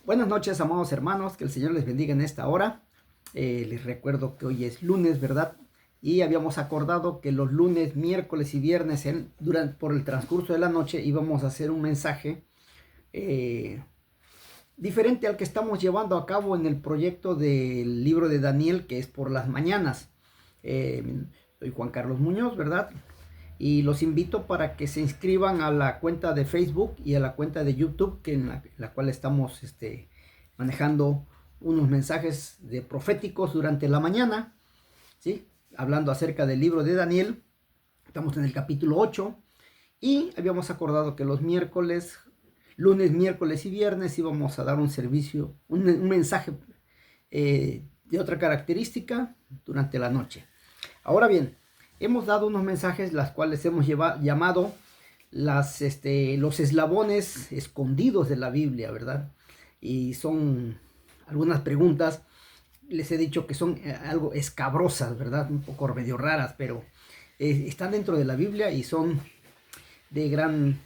Buenas noches, amados hermanos, que el Señor les bendiga en esta hora. Les recuerdo que hoy es lunes, ¿verdad? Y habíamos acordado que los lunes, miércoles y viernes, por el transcurso de la noche, íbamos a hacer un mensaje diferente al que estamos llevando a cabo en el proyecto del libro de Daniel, que es por las mañanas. Soy Juan Carlos Muñoz, ¿verdad? Y los invito para que se inscriban a la cuenta de Facebook y a la cuenta de YouTube, que en la cual estamos manejando unos mensajes proféticos durante la mañana, ¿sí? Hablando acerca del libro de Daniel. Estamos en el capítulo 8 y habíamos acordado que los miércoles, lunes, miércoles y viernes íbamos a dar un servicio, un mensaje de otra característica durante la noche. Ahora bien, hemos dado unos mensajes las cuales hemos llamado los eslabones escondidos de la Biblia, ¿verdad? Y son algunas preguntas, les he dicho que son algo escabrosas, ¿verdad? Un poco medio raras, pero están dentro de la Biblia y son de gran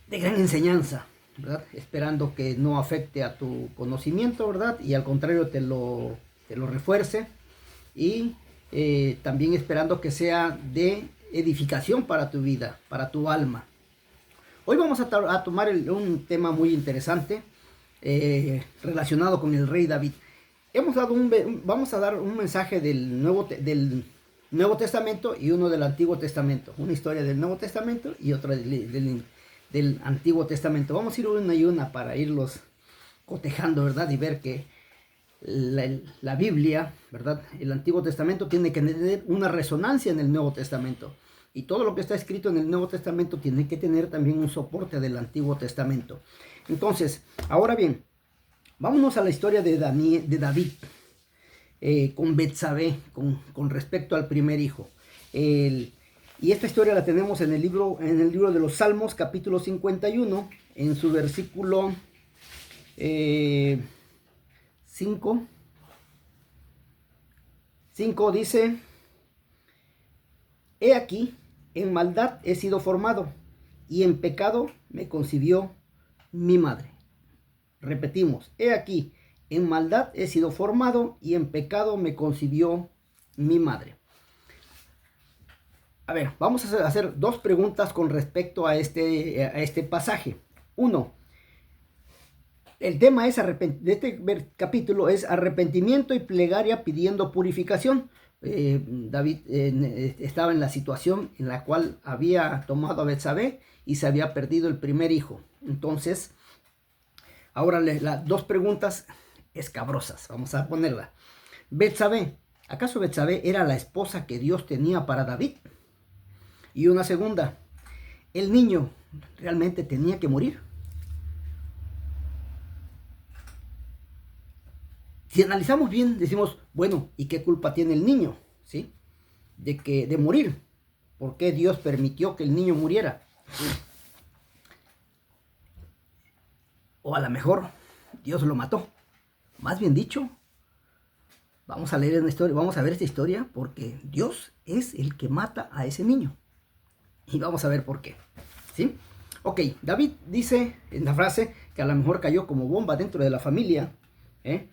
enseñanza, ¿verdad? Esperando que no afecte a tu conocimiento, ¿verdad? Y al contrario te lo refuerce. Y también esperando que sea de edificación para tu vida, para tu alma. Hoy vamos a tomar un tema muy interesante relacionado con el rey David. Vamos a dar un mensaje del Nuevo Testamento y uno del Antiguo Testamento. Una historia del Nuevo Testamento y otra del Antiguo Testamento. Vamos a ir una y una para irlos cotejando, ¿verdad? Y ver que la Biblia, ¿verdad? El Antiguo Testamento tiene que tener una resonancia en el Nuevo Testamento. Y todo lo que está escrito en el Nuevo Testamento tiene que tener también un soporte del Antiguo Testamento. Entonces, ahora bien, vámonos a la historia de David con Betsabé, con respecto al primer hijo. Y esta historia la tenemos en el libro de los Salmos, capítulo 51, en su versículo 5 dice: He aquí, en maldad he sido formado, y en pecado me concibió mi madre. Repetimos, he aquí, en maldad he sido formado, y en pecado me concibió mi madre. A ver, vamos a hacer dos preguntas con respecto a este pasaje. Uno, el tema de este capítulo es arrepentimiento y plegaria pidiendo purificación. David estaba en la situación en la cual había tomado a Betsabé y se había perdido el primer hijo. Entonces, ahora las dos preguntas escabrosas, vamos a ponerla. Betsabé, ¿acaso Betsabé era la esposa que Dios tenía para David? Y una segunda, ¿el niño realmente tenía que morir? Si analizamos bien, decimos, bueno, ¿y qué culpa tiene el niño? ¿Sí? De morir. ¿Por qué Dios permitió que el niño muriera? O a lo mejor Dios lo mató. Más bien dicho, vamos a leer una historia, vamos a ver esta historia, porque Dios es el que mata a ese niño. Y vamos a ver por qué. ¿Sí? Ok, David dice en la frase que a lo mejor cayó como bomba dentro de la familia. En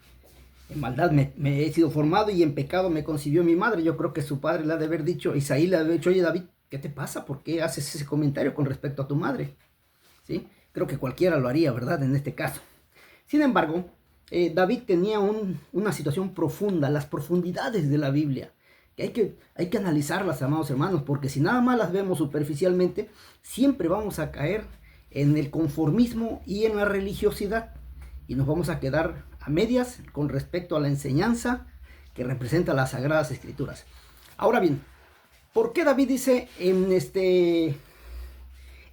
maldad me he sido formado y en pecado me concibió mi madre. Yo creo que su padre le ha de haber dicho, Isaí le ha de haber dicho: oye David, ¿qué te pasa? ¿Por qué haces ese comentario con respecto a tu madre? ¿Sí? Creo que cualquiera lo haría, ¿verdad? En este caso. Sin embargo, David tenía una situación profunda, las profundidades de la Biblia, que hay que analizarlas, amados hermanos, porque si nada más las vemos superficialmente, siempre vamos a caer en el conformismo y en la religiosidad. Y nos vamos a quedar a medias con respecto a la enseñanza que representa las Sagradas Escrituras. Ahora bien, ¿por qué David dice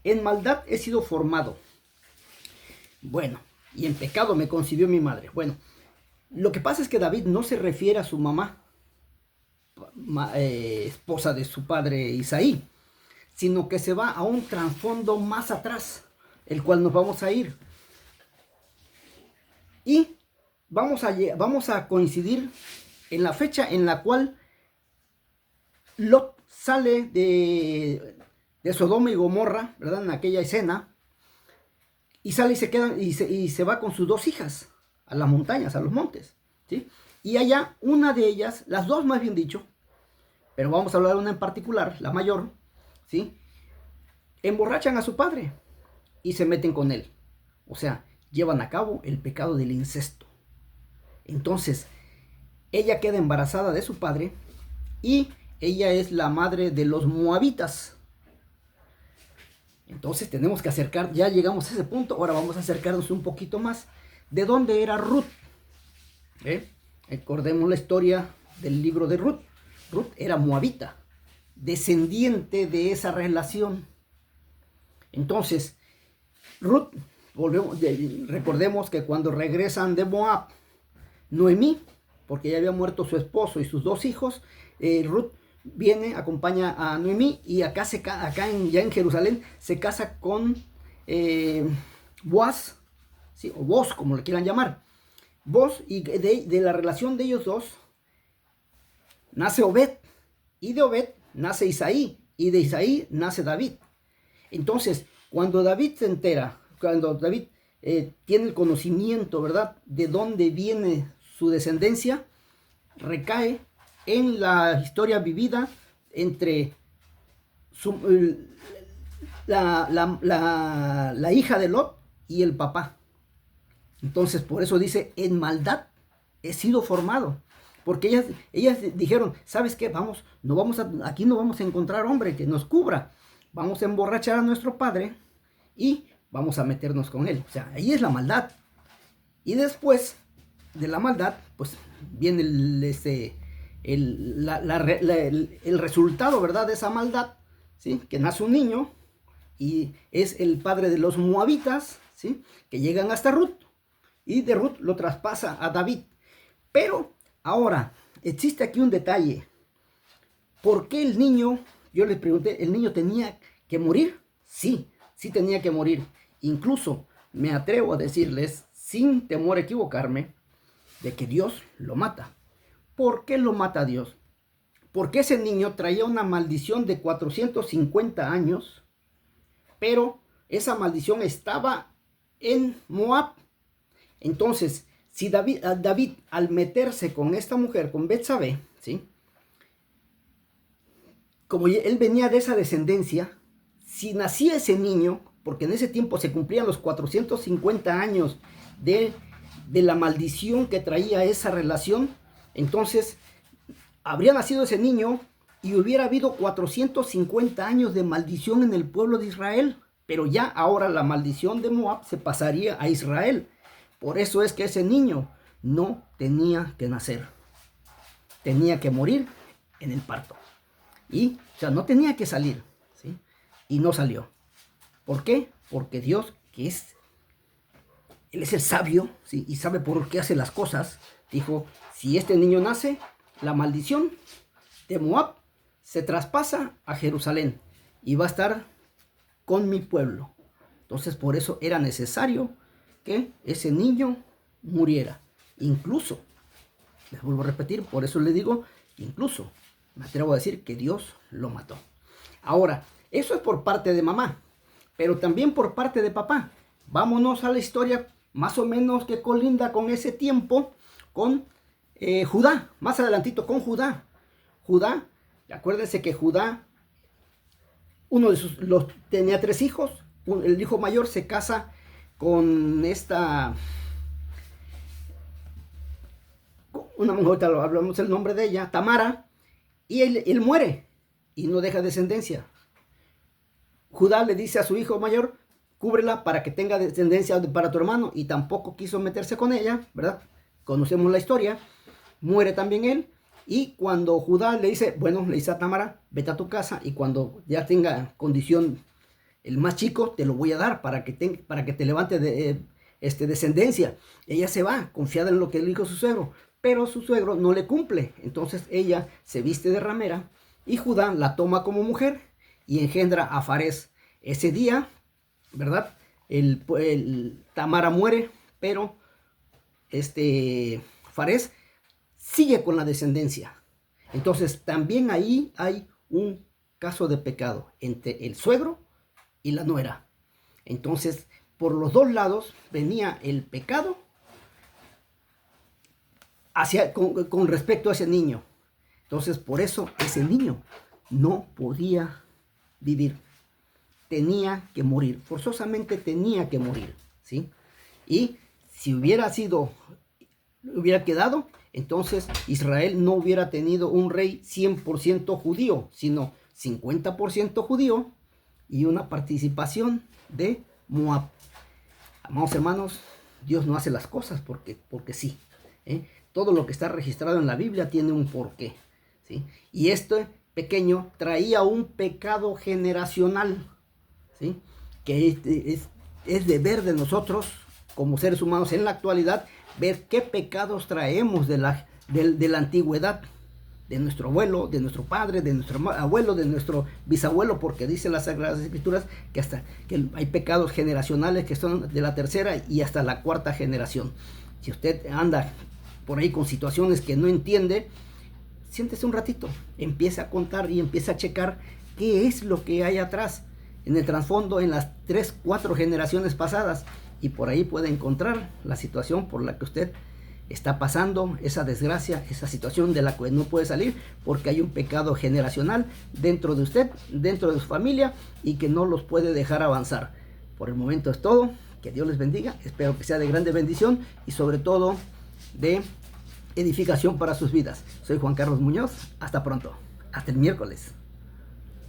en maldad he sido formado? Bueno, y en pecado me concibió mi madre. Bueno, lo que pasa es que David no se refiere a su mamá, esposa de su padre Isaí, sino que se va a un trasfondo más atrás, el cual nos vamos a ir. Y vamos a coincidir en la fecha en la cual Lot sale de Sodoma y Gomorra, ¿verdad? En aquella escena, y sale y se queda y se va con sus dos hijas a las montañas, a los montes, ¿sí? Y allá una de ellas, las dos más bien dicho, pero vamos a hablar de una en particular, la mayor, ¿sí? Emborrachan a su padre y se meten con él. O sea, llevan a cabo el pecado del incesto. Entonces, ella queda embarazada de su padre y ella es la madre de los moabitas. Entonces tenemos que acercar, ya llegamos a ese punto, ahora vamos a acercarnos un poquito más. ¿De dónde era Ruth? Recordemos la historia del libro de Ruth. Ruth era moabita, descendiente de esa relación. Entonces, Ruth, recordemos que cuando regresan de Moab, Noemí, porque ya había muerto su esposo y sus dos hijos, Ruth viene, acompaña a Noemí y acá, ya en Jerusalén se casa con Boaz, ¿sí? O Boz, como le quieran llamar. Boz, y de la relación de ellos dos nace Obed, y de Obed nace Isaí, y de Isaí nace David. Entonces, cuando David se entera, cuando David tiene el conocimiento, ¿verdad?, de dónde viene su descendencia, recae en la historia vivida entre la hija de Lot y el papá. Entonces, por eso dice, en maldad he sido formado. Porque ellas dijeron, ¿sabes qué? Aquí no vamos a encontrar hombre que nos cubra. Vamos a emborrachar a nuestro padre y vamos a meternos con él. O sea, ahí es la maldad. Y después de la maldad, pues viene el resultado, ¿verdad?, de esa maldad, ¿sí? Que nace un niño y es el padre de los moabitas, ¿sí?, que llegan hasta Ruth, y de Ruth lo traspasa a David. Pero ahora existe aquí un detalle. ¿Por qué el niño? Yo les pregunté, ¿el niño tenía que morir? Sí, sí tenía que morir. Incluso me atrevo a decirles, sin temor a equivocarme, de que Dios lo mata. ¿Por qué lo mata Dios? Porque ese niño traía una maldición de 450 años, pero esa maldición estaba en Moab. Entonces, si David al meterse con esta mujer, con Betsabé, ¿sí?, como él venía de esa descendencia, si nacía ese niño, porque en ese tiempo se cumplían los 450 años de la maldición que traía esa relación, entonces habría nacido ese niño y hubiera habido 450 años de maldición en el pueblo de Israel, pero ya ahora la maldición de Moab se pasaría a Israel. Por eso es que ese niño no tenía que nacer, tenía que morir en el parto. O sea, no tenía que salir, ¿sí? Y no salió. ¿Por qué? Porque Dios, Él es el sabio, ¿sí?, y sabe por qué hace las cosas, dijo, si este niño nace, la maldición de Moab se traspasa a Jerusalén y va a estar con mi pueblo. Entonces, por eso era necesario que ese niño muriera. Incluso, les vuelvo a repetir, por eso le digo, incluso me atrevo a decir que Dios lo mató. Ahora, eso es por parte de mamá, pero también por parte de papá. Vámonos a la historia más o menos que colinda con ese tiempo, con Judá, más adelantito con Judá. Judá, acuérdense que Judá, tenía 3 hijos, el hijo mayor se casa con una mujer, ahorita hablamos el nombre de ella, Tamara, y él muere y no deja descendencia. Judá le dice a su hijo mayor, cúbrela para que tenga descendencia para tu hermano, y tampoco quiso meterse con ella, ¿verdad? Conocemos la historia. Muere también él, y cuando Judá le dice, bueno, le dice a Tamara, vete a tu casa, y cuando ya tenga condición el más chico, te lo voy a dar para que te levante descendencia. Ella se va, confiada en lo que le dijo su suegro, pero su suegro no le cumple. Entonces ella se viste de ramera, y Judá la toma como mujer, y engendra a Farés. Ese día, ¿verdad?, Tamara muere, pero Farés sigue con la descendencia. Entonces también ahí hay un caso de pecado entre el suegro y la nuera. Entonces por los dos lados venía el pecado con respecto a ese niño. Entonces, por eso ese niño no podía vivir. Tenía que morir. Forzosamente tenía que morir, ¿sí? Y si hubiera quedado, entonces Israel no hubiera tenido un rey 100% judío, sino 50% judío y una participación de Moab. Amados hermanos, Dios no hace las cosas porque sí, ¿eh? Todo lo que está registrado en la Biblia tiene un porqué, ¿sí? Y este pequeño traía un pecado generacional, ¿sí? Que es deber de nosotros como seres humanos en la actualidad ver qué pecados traemos de la antigüedad, de nuestro abuelo, de nuestro padre, de nuestro abuelo, de nuestro bisabuelo, porque dice las Sagradas Escrituras que hay pecados generacionales que son de la tercera y hasta la cuarta generación. Si usted anda por ahí con situaciones que no entiende, siéntese un ratito, empieza a contar y empieza a checar qué es lo que hay atrás, en el trasfondo, en las 3, 4 generaciones pasadas, y por ahí puede encontrar la situación por la que usted está pasando, esa desgracia, esa situación de la que no puede salir, porque hay un pecado generacional dentro de usted, dentro de su familia, y que no los puede dejar avanzar. Por el momento es todo, que Dios les bendiga, espero que sea de grande bendición y sobre todo de edificación para sus vidas. Soy Juan Carlos Muñoz, hasta pronto, hasta el miércoles.